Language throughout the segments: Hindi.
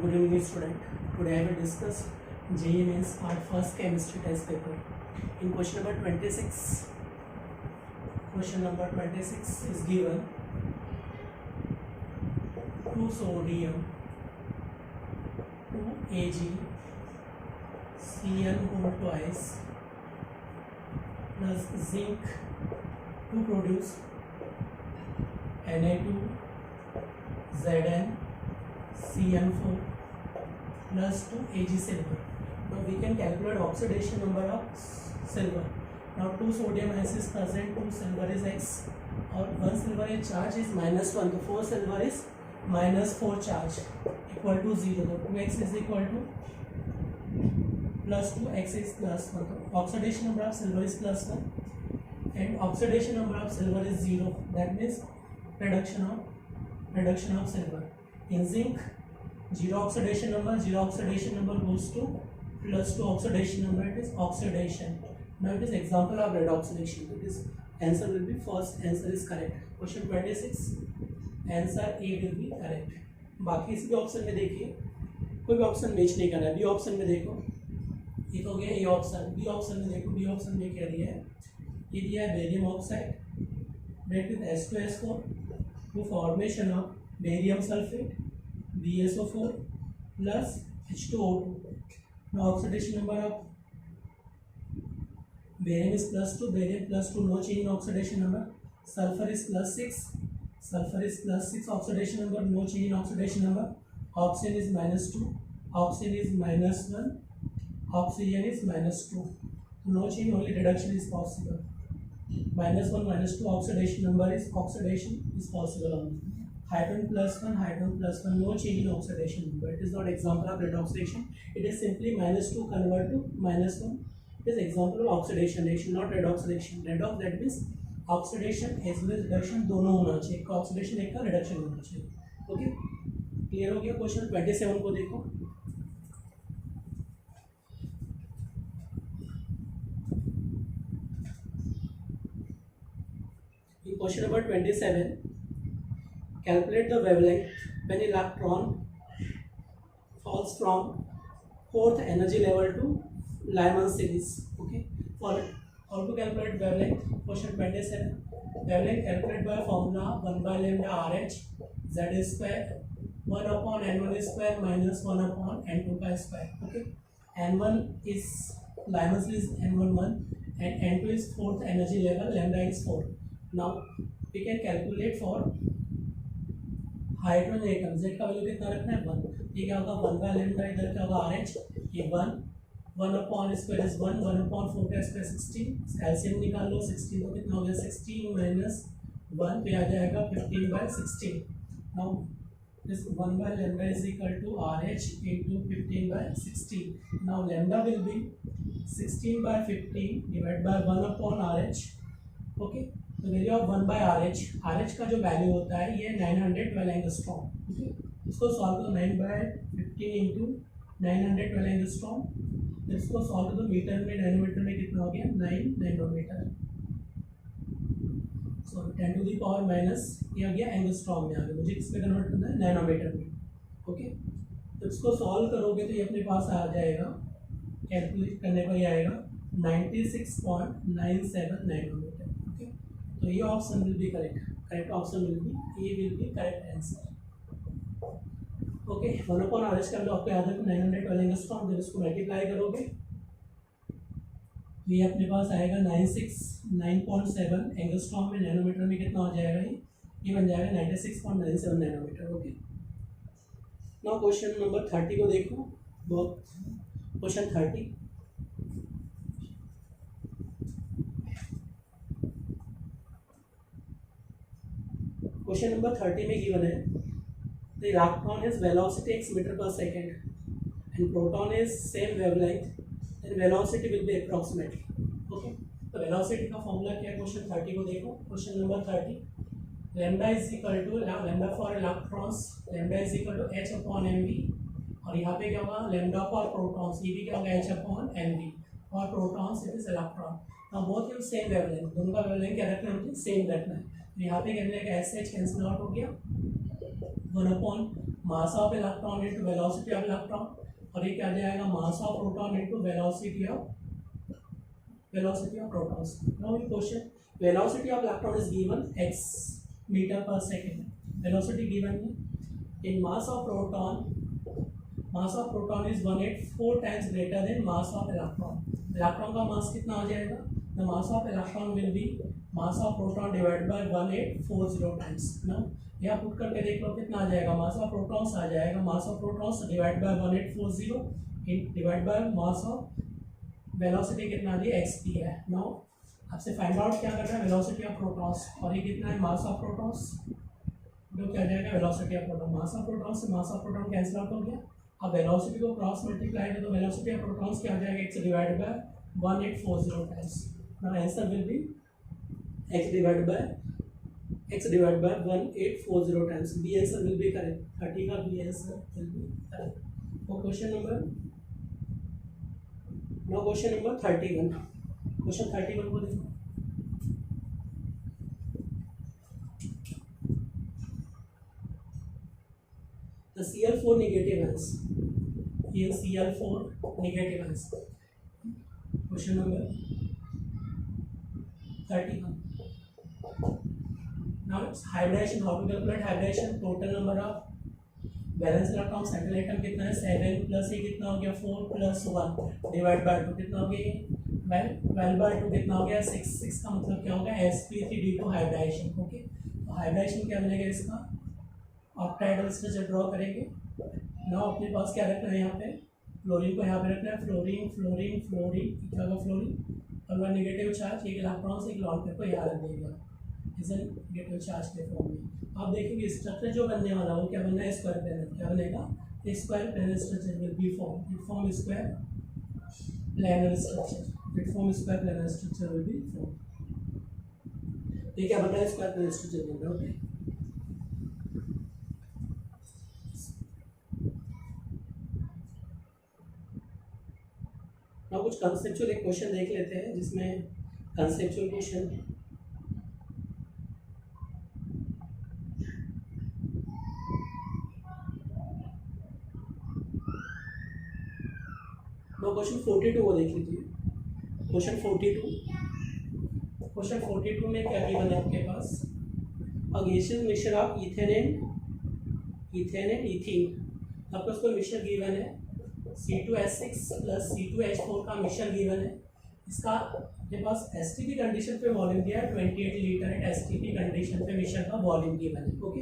Good evening, student. Today I will discuss JEE Mains Part First Chemistry Test Paper. In question number 26, is given 2 sodium, 2 Ag, Cn whole twice plus zinc to produce Na2 Zn Cn4 plus 2 Ag silver. Now we can calculate oxidation number of silver. Now 2 sodium is present, 2 silver is X, or 1 silver is charge is -1, so 4 silver is -4 charge equal to 0. So 2x is equal to plus 2x is plus 1. So oxidation number of silver is +1 and oxidation number of silver is 0. That means reduction of silver. In zinc, 0 oxidation number goes to plus 2 oxidation number, it is oxidation. Now it is example of red oxidation. It is answer will be first answer is correct. Question 26 answer A will be correct. बाकी इसी ऑप्शन में देखिए, कोई भी ऑप्शन मैच नहीं कर रहा है. बी ऑप्शन में देखो, ये तो हो गया ए ऑप्शन. बी ऑप्शन में देखो, बी ऑप्शन में क्या दिया है, ये दिया है barium oxide red with H2SO two formation of barium sulphate BSO4 plus H2O2. Now oxidation number of barium is +2, barium +2, no change in oxidation number. Sulfur is +6, oxidation number, no change in oxidation number. Oxygen is -2, oxygen is -1, oxygen is -2. No change, only reduction is possible. -1, -2, oxidation is possible only. Hydrogen +1, no change in oxidation number. It is not example of red oxidation. It is simply -2 convert to -1. It is example of oxidation reaction, not red oxidation. Redox, that means oxidation as well as reduction दोनों होना चाहिए. एक का ऑक्सीडेशन, एक का रिडक्शन होना चाहिए. ओके, क्लियर हो गया. क्वेश्चन 27 को देखो. In question number 27, calculate the wavelength when electron falls from 4th energy level to Lyman series. Okay, for how to calculate wavelength? Question 27. Wavelength calculated by formula 1 by lambda RH Z square 1 upon n1 square minus 1 upon n2 pi square. Okay, n1 is Lyman series n11 and n2 is 4th energy level, lambda is 4. Now we can calculate for hydrogen atom. Z का वैल्यू कितना रखना है 1. ये क्या होगा 1 बाय लैम्डा, इधर क्या होगा RH, ये 1 अपॉन स्क्वायर इज 1 अपॉन 4 का स्क्वायर 16. एलसीएम निकाल लो. 16 तो कितना हो गया 16 माइनस 1 पे आ जाएगा 15 by 16. Now this 1 by lambda is equal to RH into 15 by 16. Now lambda will be 16 by 15 divide by 1 upon RH. Okay, तो वैल्यू ऑफ 1 बाय RH का जो वैल्यू होता है ये 912 एंगस्ट्रॉम. ठीक है, इसको सॉल्व करो. 9 बाय 15 इंटू 912 एंगस्ट्रॉम. इसको सॉल्व करो मीटर में, नैनोमीटर में कितना हो गया 9 nanometre. So 10 to the power minus ये आ गया एंगस्ट्रॉम में आ गया. मुझे किस में कन्वर्ट करना है, नैनोमीटर में. ओके, तो इसको सॉल्व करोगे तो ये अपने पास आ जाएगा, कैलकुलेट करने पर ये आएगा 96.97 नैनोमीटर. तो ये option will be correct option will be, A will be correct answer. Okay, 1 upon RH का आपको याद है 912 एंगस्ट्रॉम. जब इसको मल्टीप्लाई करोगे तो ये अपने पास आएगा 9.7 एंगस्ट्रॉम में. नैनोमीटर में कितना हो जाएगा, ये बन जाएगा 96.97 nanometre. Okay, now question number 30 को देखो. क्वेश्चन 30. क्वेश्चन नंबर 30 में गिवन है the electron is velocity x meter per second and proton is same wavelength, then velocity will be approximately. Okay, तो velocity का फॉर्मूला क्या है क्वेश्चन 30 को देखो. Question number 30, lambda is equal to lambda for electrons, lambda is equal to h upon mv. और यहाँ पे क्या होगा lambda for protons, ये भी क्या होगा h upon mv. For protons it is electron. Now both have same wavelength, दोनों का wavelength क्या रखना है, सेम रखना है. यहाँ पे क्या मिलेगा, एस एच कैंसिल आउट हो गया, 1 upon mass of electron into velocity of electron, और ये क्या आ जाएगा मास of proton into velocity of protons. Now in question, velocity of electron is given x meter per second. Velocity given in mass of proton is 184 times greater than mass of electron. Electron का mass कितना आ जाएगा? The mass of electron will be mass of proton divided by 1840 times. Now यहाँ पुट करके देख लो कितना आ जाएगा, mass of protons आ जाएगा, mass of protons divided by 1840 divided by mass of velocity कितना दी एक्स दी है. नाउ आपसे फाइंड आउट क्या करना है, वेलोसिटी ऑफ प्रोटॉन्स, और ये कितना है मास ऑफ प्रोटॉन्स, तो क्या जाएगा velocity of proton. Mass of proton से mass of proton cancel out हो गया. अब वेलोसिटी को क्रॉस मल्टीप्लाई करें तो वेलोसिटी ऑफ प्रोटॉन्स क्या आ जाएगा, X divided by 1840 times. Now answer will be X divided by 1840 times. B answer will be correct. 30 का B answer will be correct. वो question number Now question number 31. Question 31 को देखो. The Cl4 negative ions. Here Cl4 negative ions. Question number 31. Now it's hybridization. How to calculate hybridization? Total number of balance electron central atom कितना है 7 प्लस ये कितना हो गया 4 प्लस 1 डिवाइड बाय 2 कितना हो गया 12 बाय 2 कितना हो गया 6. 6 का मतलब क्या होगा sp3d2 हाइब्रिडाइजेशन. ओके, तो हाइब्रिडाइजेशन क्या बनेगा इसका, ऑक्टाइडल स्ट्रक्चर ड्रॉ करेंगे. नाउ अपने पास क्या रखना है, यहाँ पे फ्लोरीन को यहाँ पे रखना है, फ्लोरीन फ्लोरीन फ्लोरीन क्या होगा फ्लोरीन, और वह नेगेटिव चार्ज एक इलेक्ट्रॉन से एक लॉन पेयर को यहाँ रख देगा इज एन नेगेटिव चार्ज के फॉर्म में. आप देखेंगे स्ट्रक्चर जो बनने वाला वो क्या बनना है, स्क्वायर प्लेनर. क्या बनेगा, square planar structure will be form. It form square planar structure. It form square planar structure will be form. ये क्या बन रहा है, स्क्वायर प्लेनर स्ट्रक्चर बन रहा है. ओके, अब कुछ कंसेप्चुअल एक क्वेश्चन देख लेते हैं जिसमें कंसेप्चुअल क्वेश्चन क्वेश्चन 42 को देख लीजिए. क्वेश्चन 42 में क्या गिवन है आपके पास, a gaseous mixture of ethane and ethene. आपको उसको मिक्सचर गिवन है C2H6 प्लस C2H4 का मिक्सचर गिवन है. इसका आपके पास एसटीपी कंडीशन पे वॉल्यूम दिया है 28 लीटर है. एसटीपी कंडीशन पे मिक्सचर का वॉल्यूम गिवन है. ओके,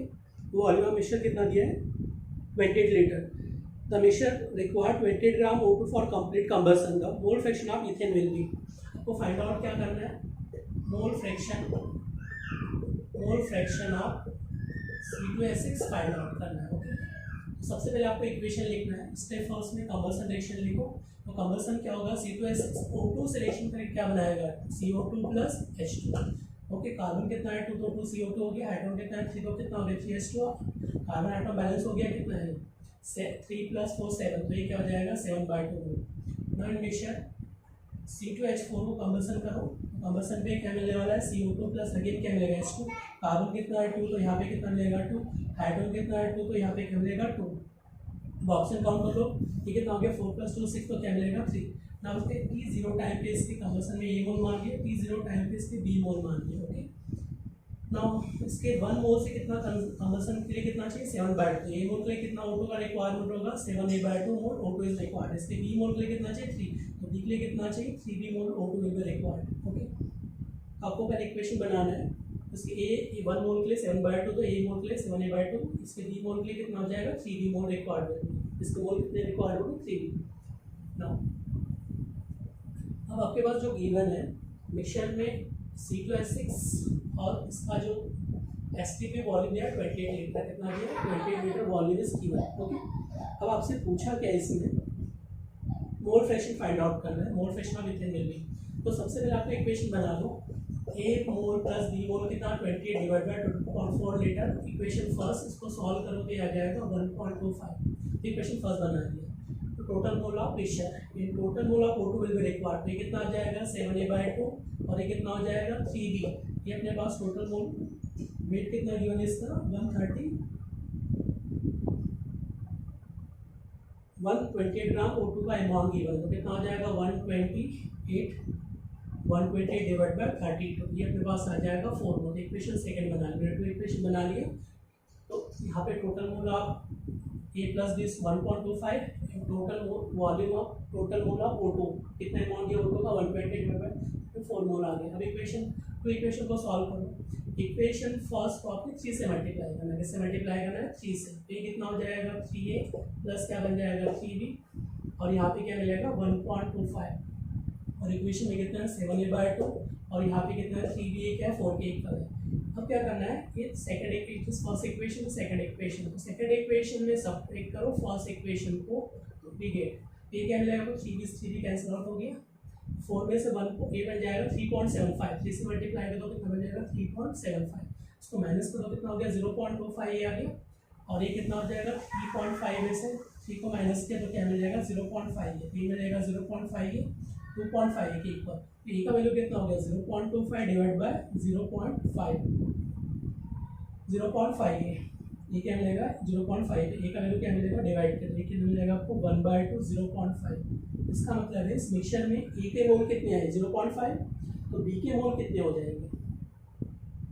वॉल्यूम ऑफ मिक्सचर कितना दिया है 28 litre. The mixture required 28 gram O2 for complete combustion. The mole fraction of ethane will be. आपको फाइंड आउट क्या करना है, mole fraction of C2H6 find out करना है. ओके, तो सबसे पहले आपको इक्वेशन लिखना है. स्टेप फर्स्ट में कंबसन रिएक्शन लिखो. तो कंबसन क्या होगा, C2H6 O2 से रिएक्शन करके क्या बनाएगा CO2 plus H2. Okay, carbon कितना है 2 तो 2 CO2 हो गया. हाइड्रोजन कितना है 3 तो कितना हो गया 3H2. कार्बन एटम बैलेंस हो गया कितना है 3 + 4 7, तो ये क्या हो जाएगा 7/2. नाउ मिक्सचर C2H4 को कंबसन करो. कंबसन पे क्या मिलने वाला है CO2 प्लस अगेन क्या मिलेगा H2. कार्बन कितना है 2 तो यहाँ पे कितना मिलेगा 2. हाइड्रोजन कितना है 2 तो यहाँ पे क्या मिलेगा 2. अब ऑप्शन काउंट कर लो, ये कितना हो गया 4 + 2 6 तो क्या मिलेगा 3. नाउ उसके T0 टाइम पे इसकी कंबसन में A मोल मान लिया, T0 टाइम पे इसके B मोल मान लिया. ओके, नाउ इसके 1 मोल से कितना कंबसन के लिए कितना चाहिए 7/2. ए मोल के लिए कितना O2 का रिक्वायरमेंट होगा 7A/2 mole O2 is required. इसके बी मोल के लिए कितना चाहिए 3, तो बी के लिए कितना चाहिए 3B mole O2 will be required. Okay, आपको पहले इक्वेशन बनाना है. इसके ए 1 मोल के लिए 7/2 तो ए मोल के लिए 7A/2. इसके बी मोल के लिए कितना हो जाएगा 3B मोल रिक्वायर्ड. इसके मोल कितने रिक्वायर्ड होंगे 3B. नाउ अब आपके पास जो गिवन है मिक्सचर में C2H6 और इसका जो एसटीपी वॉल्यूम दिया 28 लीटर. कितना दिया 28 litre volume is given. Okay, अब आपसे पूछा क्या इसमें, मोल फ्रैक्शन फाइंड आउट करना है. Mole fraction of ethane will be. तो सबसे पहले आपको इक्वेशन बना लो. A मोल प्लस B मोल कितना 28 divide by 2.4 litre. Equation first इसको सॉल्व करो तो आ जाएगा 1.25. इक्वेशन फर्स्ट बना दिया. तो total mole of mixture in total mole of O2 will be required. तो ये कितना आ जाएगा 7A/2 और ये कितना हो जाएगा 3B. ये अपने पास टोटल मोल वेट कितना गिवन है इसका 130 128 ग्राम O2 का अमाउंट गिवन, तो कितना हो जाएगा 128 डिवाइड बाय 30, तो ये अपने पास आ जाएगा 4 मोल। इक्वेशन सेकंड बना लिया, इक्वेशन बना लिया। तो यहाँ पे टोटल मोल आप A plus this 1.25 total volume of total mole of O2, कितना अमाउंट है O2 का 120 डिवाइड बाय 4 मोल आ गया। अब इक्वेशन को सॉल्व करो। इक्वेशन फर्स्ट को आपने 3 से मल्टीप्लाई करना है, किससे मल्टीप्लाई करना है 3 से, तो ये कितना हो जाएगा 3A प्लस क्या बन जाएगा 3B, और यहाँ पे क्या मिलेगा 1.25, और इक्वेशन में कितना है 7A/2, और यहाँ पे कितना है 3B क्या है 4 के इक्वल है। अब क्या करना है, ये second equation first equation second equation में सब्ट्रैक्ट करो फर्स्ट इक्वेशन को डिगेट, ये क्या मिलेगा 3 कैंसिल आउट हो गया, 4 में से 1 ए बन जाएगा 3.75, 3 से मल्टीप्लाई करो कितना बन जाएगा 3.75, इसको माइनस करो कितना हो गया 0.25 ये आ गया, और ये कितना हो जाएगा 3.5 में से 3 को माइनस किया तो क्या मिल जाएगा 0.5, ये 3 मिलेगा 0.5 ये 2.5 के इक्वल, तो ए का वैल्यू कितना हो गया 0.25 डिवाइड बाय 0.5 ये क्या मिलेगा 0.5, ए का वैल्यू क्या मिलेगा डिवाइड कर, ये कितना मिलेगा आपको 1/2 0.5। इसका मतलब है इस मिक्सचर में ए के मोल कितने आए 0.5, तो बी के मोल कितने हो जाएंगे,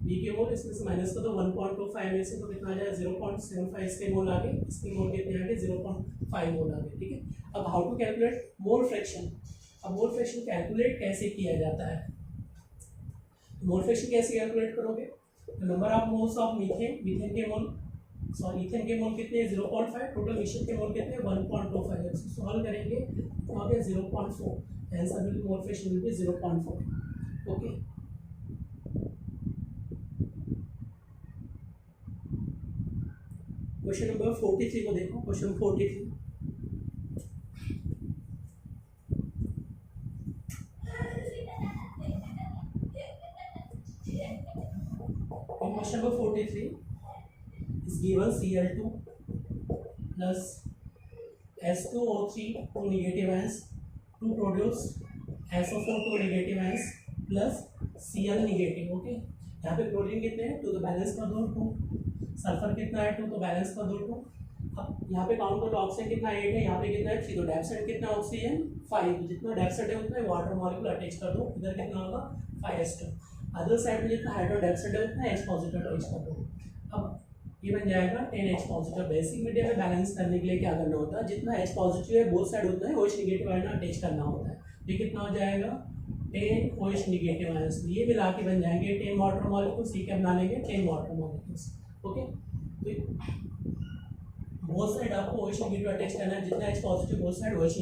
बी के मोल इसमें से माइनस कर दो 1.25 में से, तो कितना आ जाएगा 0.75 इसके मोल आ गए, इसके मोल कितने आ गए 0.5 मोल आ गए। ठीक है, अब how to calculate mole fraction. अब मोल फ्रैक्शन कैलकुलेट कैसे किया जाता है, मोल फ्रैक्शन कैसे कैलकुलेट करोगे, number of moles of methane के मोल इथेन के मोल कितने 0.5, टोटल मिक्सचर के मोल कितने 1.25, इसको सॉल्व करेंगे तो आ गया 0.4, answer will B mole fraction will be 0.4। Okay, question number 43 को देखो, question 43 question number 43 is given Cl2 plus S2O3 2 negative ions to produce SO4 2 negative ions plus Cl negative। Okay, यहाँ पे क्लोरीन कितने हैं 2, तो बैलेंस कर दो 2, सल्फर कितना है 2, तो बैलेंस कर दो 2। अब यहाँ पे काउंट करो ऑक्सीजन कितना 8 है, यहाँ पे कितना है 3, तो डेप्थ साइड कितना ऑक्सीजन 5, तो जितना डेप्थ साइड है उतना वाटर मॉलिक्यूल अटैच कर दो, इधर कितना होगा 5s2, अदर साइड में जितना हाइड्रो डेप्थ साइड है उतना H पॉजिटिव अटैच कर दो। अब ये बन जाएगा 10H पॉजिटिव। बेसिक मीडियम में बैलेंस करने के लिए क्या करना होता है, जितना H पॉजिटिव है बोथ साइड उतना है OH निगेटिव आयन अटैच करना होता है, ये कितना हो जाएगा 10 OH निगेटिव आयंस, ये मिला के बन जाएंगे 10 वाटर मॉलिक्यूल्स, ये क्या बना लेंगे 10 वाटर मॉलिक्यूल्स। ओके, तो बोथ साइड आपको OH निगेटिव अटैच करना है, जितना H positive both side OH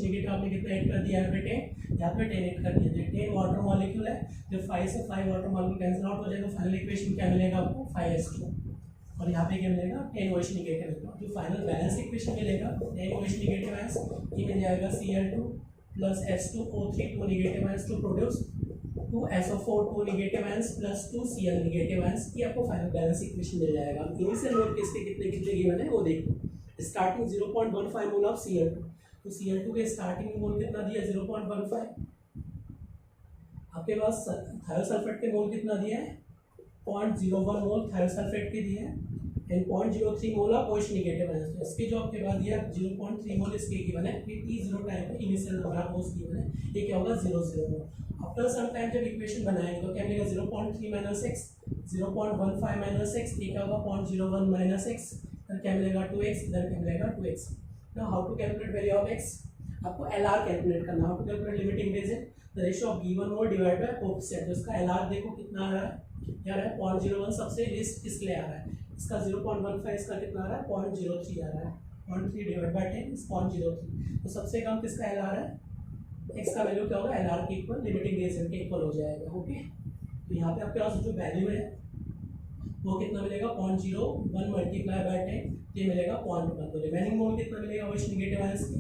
negative आपने कितना ऐड कर दिया यहाँ पे 10, यहाँ पे 10 ऐड कर दिया, 10 वाटर मॉलिक्यूल है, जब 5 से 5 वाटर मॉलिक्यूल कैंसिल आउट हो जाएगा, फाइनल इक्वेशन क्या मिलेगा आपको 5s2, और यहाँ पे क्या मिलेगा 10 OH निगेटिव, जो फाइनल बैलेंस इक्वेशन मिलेगा 10 OH निगेटिव आयंस, ये मिल जाएगा Cl2 plus S2O3 2 negative ions to produce 2 SO4 2 negative ions plus 2 Cl negative ions, ये आपको फाइनल बैलेंस इक्वेशन मिल जाएगा। इनिशियल मोल किसके कितने कितने गिवन है वो देखो, स्टार्टिंग 0.15 मोल ऑफ Cl2, तो Cl2 के स्टार्टिंग मोल कितना दिया 0.15, आपके पास थायोसल्फेट के मोल कितना दिया है 0.01 मोल थायोसल्फेट के दिए हैं, and 0.03 mole of OH negative ions, तो इसके जो आपके पास दिया 0.3 मोल इसके गिवन है, ये T0 टाइम पे initial number of moles given है, ये क्या होगा 0 0 मोल। आफ्टर सम टाइम जब इक्वेशन बनाएंगे तो क्या मिलेगा 0.3 माइनस x, 0.15 माइनस x, ये क्या होगा 0.01 माइनस x, इधर क्या मिलेगा 2x, इधर क्या मिलेगा 2x। Now how to calculate value of x, आपको LR कैलकुलेट करना, how to calculate limiting ratio, the ratio of given mole divide by coefficient, तो इसका LR देखो कितना आ रहा है, यार है 0.01 सबसे लिस्ट इसलिए आ रहा है, इसका 0.15 इसका कितना आ रहा है 0.03 आ रहा है, 0.3 डिवाइड बाय 10 इज 0.03, तो सबसे कम किसका LR है, x का वैल्यू क्या होगा LR के इक्वल लिमिटिंग रेशियो के इक्वल हो जाएगा। ओके, तो यहाँ पे आपके पास जो वैल्यू है वो कितना मिलेगा 0.01 मल्टीप्लाई बाय 10, ये मिलेगा 0.1, तो रिमेनिंग मोल कितना मिलेगा OH निगेटिव आयंस की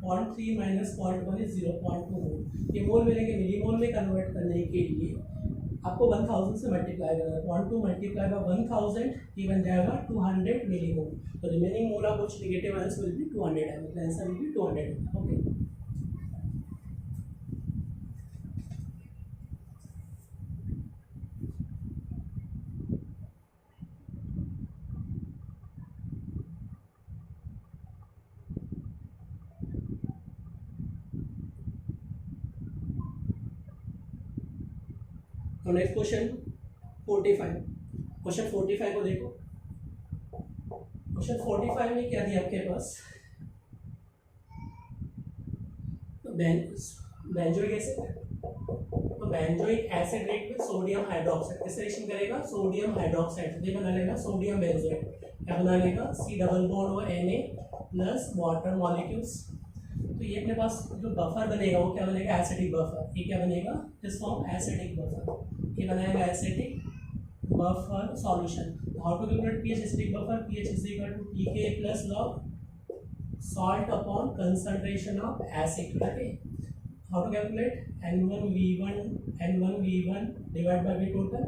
0.3 माइनस 0.1 इज 0.2 मोल, ये मोल मिलेंगे मिली मोल में कन्वर्ट करने के लिए आपको 1000 से मल्टीप्लाई करना है, 0.2 मल्टीप्लाई बाय 1000 ये बन जाएगा 200 मिली मोल, तो remaining mole of OH negative ions will be 200 ml, answer will B 200 ml। Okay, तो नेक्स्ट क्वेश्चन 45, क्वेश्चन 45 को देखो। क्वेश्चन 45 में क्या दिया आपके पास, तो बेंजोइक एसिड, तो बेंजोइक एसिड रेट में सोडियम हाइड्रोक्साइड किस रिएक्शन करेगा, सोडियम हाइड्रोक्साइड, तो ये बना लेगा सोडियम बेंजोएट, क्या बना लेगा, सी डबल बॉन्ड और Na प्लस वाटर मॉलिक्यूल्स। तो ये अपने पास जो बफर बनेगा वो क्या बनेगा, एसिडिक बफर। ये क्या बनेगा, दिस फॉर्म एसिडिक बफर, ये बनाएगा acidic buffer solution. How to calculate pH acidic buffer, pH is equal to pK plus log salt upon concentration of acid, okay? How to calculate, N1V1 divide by V total,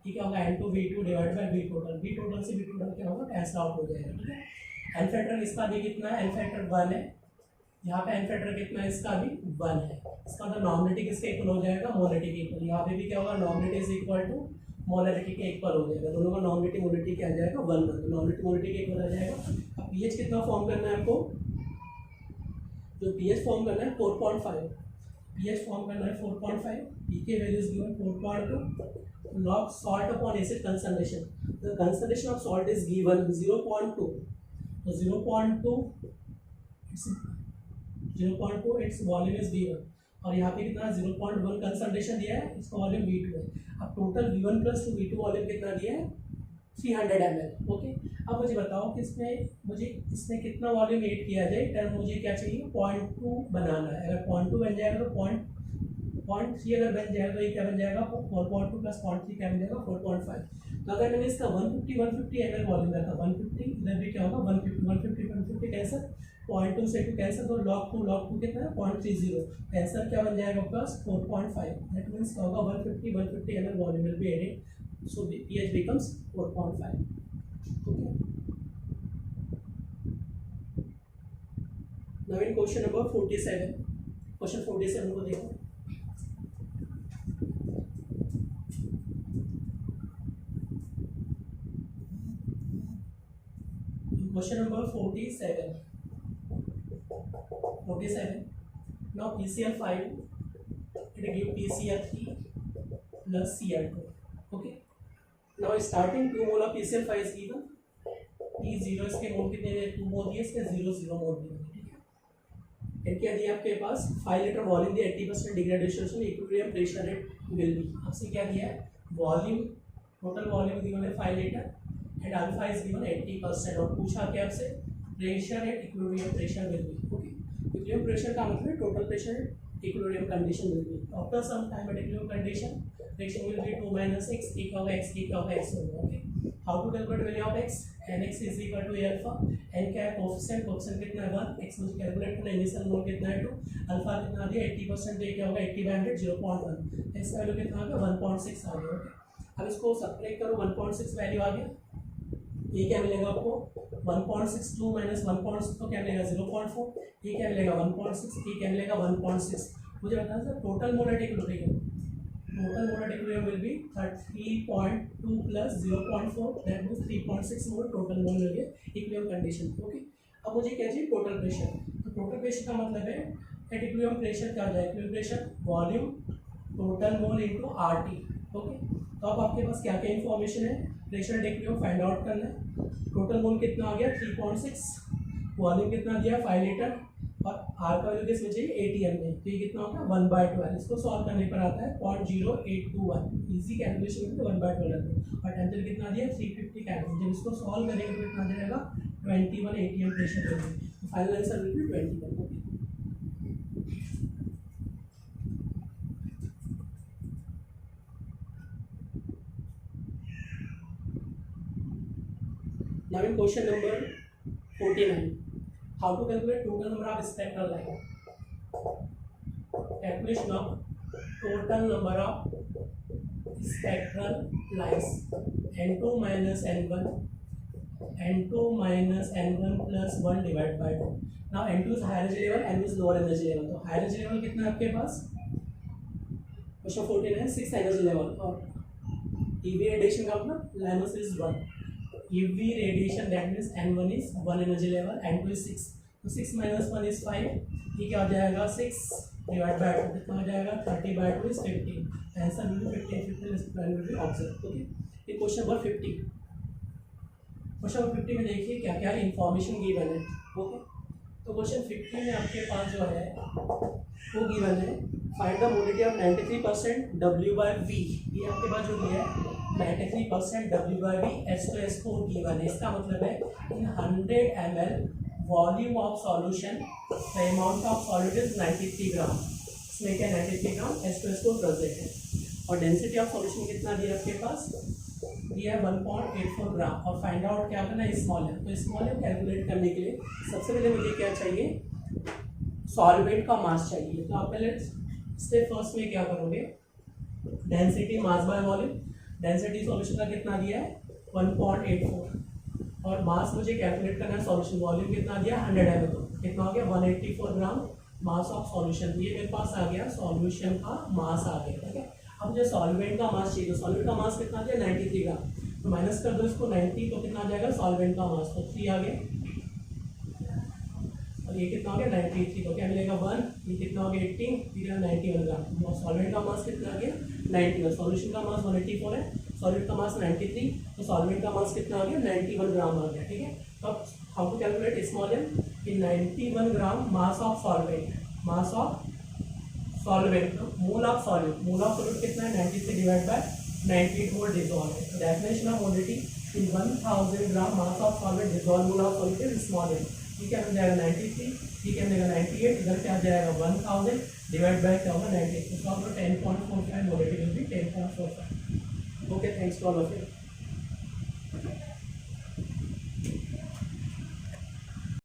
ये क्या होगा N2V2 divide by V total, V total से V टोटल क्या होगा, कैंसिल आउट हो जाएगा, ठीक है। एन फैक्टर इसका भी कितना है, एन फैक्टर 1 है, यहाँ पे एन फैक्टर कितना है, इसका भी 1 है। इसका मतलब नॉर्मलिटी किसके इक्वल हो जाएगा, मोलरिटी के इक्वल। यहाँ पे भी क्या होगा, normality is equal to molarity के इक्वल हो जाएगा, दोनों का नॉर्मलिटी मोलरिटी क्या आ जाएगा, 1 1, नॉर्मलिटी मोलरिटी के इक्वल आ जाएगा। अब पीएच कितना फॉर्म करना है आपको, जो पीएच फॉर्म करना है 4.5, पीएच फॉर्म करना है 4.5, pK value is given 4.2, log salt upon acid concentration, the concentration of salt is given 0.2, so 0.2 its volume is given, और यहाँ पे कितना 0.1 कंसंट्रेशन दिया है, इसका वॉल्यूम V2 है। अब total V1 plus V2 volume कितना दिया है, 300 ml, ओके। अब मुझे बताओ कि इसमें कितना वॉल्यूम ऐड किया जाए, टर्म मुझे क्या चाहिए, 0.2 बनाना है। अगर 0.2 बन जाएगा तो 0.3 अगर बन जाएगा तो ये क्या बन जाएगा, 4.2 प्लस 0.3 क्या बन जाएगा, 4.5। तो अगर मैंने इसका 150 ml वॉल्यूम रखा, 150 इधर भी क्या होगा, 150 कैंसर, 0.2 से 2 कैंसर, तो log 2 कितना है, 0.30, कैंसर क्या बन जाएगा प्लस 4.5, दैट मीन्स क्या होगा, 150 ml volume will be added, so the pH becomes 4.5, okay. Now in question number 47, question 47 को देखो। Question number 47, now PCl5 it give PCl3 plus Cl2, okay. Now starting 2 mole of PCl5 is given, P0 इसके मोल कितने हैं, 2 मोल दिए, इसके 0 मोल दिए, ठीक है। फिर क्या दिया आपके पास, 5 लीटर वॉल्यूम दिया, 80% degradation, equilibrium pressure rate will be, आपसे क्या दिया है, वॉल्यूम, टोटल वॉल्यूम गिवन है 5 litre and alpha is given 80%, और पूछा क्या आपसे, pressure at equilibrium pressure will be, okay. Equilibrium pressure का मतलब total pressure equilibrium condition will be, after some time at equilibrium condition reaction will be 2 minus x, e of x होगा, okay. How to calculate value of x, nx is equal to a alpha, n क्या है, कोफिशिएंट कितना है 1, x मुझे कैलकुलेट करना है, इनिशियल मोल कितना है 2, अल्फा कितना दिया 80%, तो ये क्या होगा 80/100 0.1, x का वैल्यू कितना आ गया 1.6 आ गया, ओके। अब इसको सब्ट्रैक्ट करो, 1.6 वैल्यू आ गया, ये क्या मिलेगा आपको, 1.62 माइनस 1.6 तो क्या मिलेगा 0.4, ये क्या मिलेगा 1.6, ये क्या मिलेगा 1.6। मुझे बताना sir total molar equilibrium, total molar equilibrium will be 3.2 plus 0.4, that means 3.6 mole total mole will be equilibrium condition, okay। अब मुझे क्या चाहिए, टोटल प्रेशर, तो टोटल प्रेशर का मतलब है एट इक्विलिब्रियम प्रेशर क्या हो जाए, equilibrium pressure volume total mole into RT, okay. तो अब आपके पास क्या क्या इन्फॉर्मेशन है, pressure at equilibrium find out करना है, टोटल मोल कितना आ गया 3.6, वॉल्यूम कितना दिया 5 लीटर, और आर का वैल्यू किसमें चाहिए 80 ml, तो ये कितना होगा 1/12, इसको सॉल्व करने पर आता है 0.0821, इजी कैलकुलेशन में 1/12, और टेंपरेचर कितना दिया 350 केल्विन, जब इसको सॉल्व करेंगे तो कितना जाएगा 21 atm प्रेशर देंगे, तो final answer will B 21, okay. Now in question number 49, how to calculate total number of spectral line, calculation of total number of spectral lines, n2 minus n1 plus 1 divided by 2. now n2 is higher energy level, n is lower energy level, तो higher energy level कितना है आपके पास, क्वेश्चन 49 है 6 एनर्जी लेवल, और EV रेडिएशन का मतलब lines is 1, EV radiation that means n1 is 1 energy level, n2 is 6, तो 6 minus 1 is 5, ये क्या हो जाएगा 6 डिवाइड बाय 2 कितना हो जाएगा 30 by 2 is 15 answer will be 15 will be observe okay. ये क्वेश्चन नंबर 50। क्वेश्चन नंबर 50 में देखिए क्या क्या इन्फॉर्मेशन गिवन है ओके। तो क्वेश्चन 50 में आपके पास जो है वो गिवन है find the mobility of 93% W by V। ये आपके पास जो दिया है 93% W by V S2S4 given है। इसका मतलब है इन 100 ml volume of solution the amount of solute is 93 ग्राम। इसमें क्या 93 ग्राम S2S4 प्रेजेंट है और डेंसिटी ऑफ सॉल्यूशन कितना दिया आपके पास दिया है 1.84 ग्राम। और फाइंड आउट क्या करना है स्मॉल एम। तो स्मॉल एम कैलकुलेट करने के लिए सबसे पहले मुझे क्या चाहिए सॉल्वेंट का मास चाहिए। तो आप पहले स्टेप फर्स्ट में क्या करोगे density mass by volume. Density solution का कितना दिया है 1.84 और मास मुझे कैलकुलेट करना है सॉल्यूशन वॉल्यूम कितना दिया 100 ml तो कितना हो गया 184 ग्राम मास ऑफ सॉल्यूशन। ये मेरे पास आ गया सॉल्यूशन का मास आ गया ठीक है। अब मुझे सॉल्वेंट का मास चाहिए तो सॉल्वेंट का मास कितना दिया 93 ग्राम तो माइनस कर दो इसको 90 तो कितना आ जाएगा सॉल्वेंट का मास तो 3 आ गया और ये कितना हो गया 93 तो क्या मिलेगा 1 ये कितना हो गया 18 फिर 91 ग्राम। सॉल्वेंट का मास कितना आ गया 91 सॉल्यूशन का मास 184 है सॉल्वेंट का मास 93 तो सॉल्वेंट का मास कितना आ गया 91 ग्राम आ गया ठीक है। तो अब how to calculate small m कि 91 gram mass of solvent mole of solute कितना है 93 डिवाइड बाय 98 मोल डिसॉल्व है। तो definition of molality in 1000 gram mass of solvent dissolve mole of solute is small M. ठीक है मिल जाएगा 93 ठीक है मिलेगा 98 इधर क्या आ जाएगा 1000 डिवाइड बाय क्या होगा 98 तो आप 10.45 molality will be 10.45 okay. Thanks to all of you.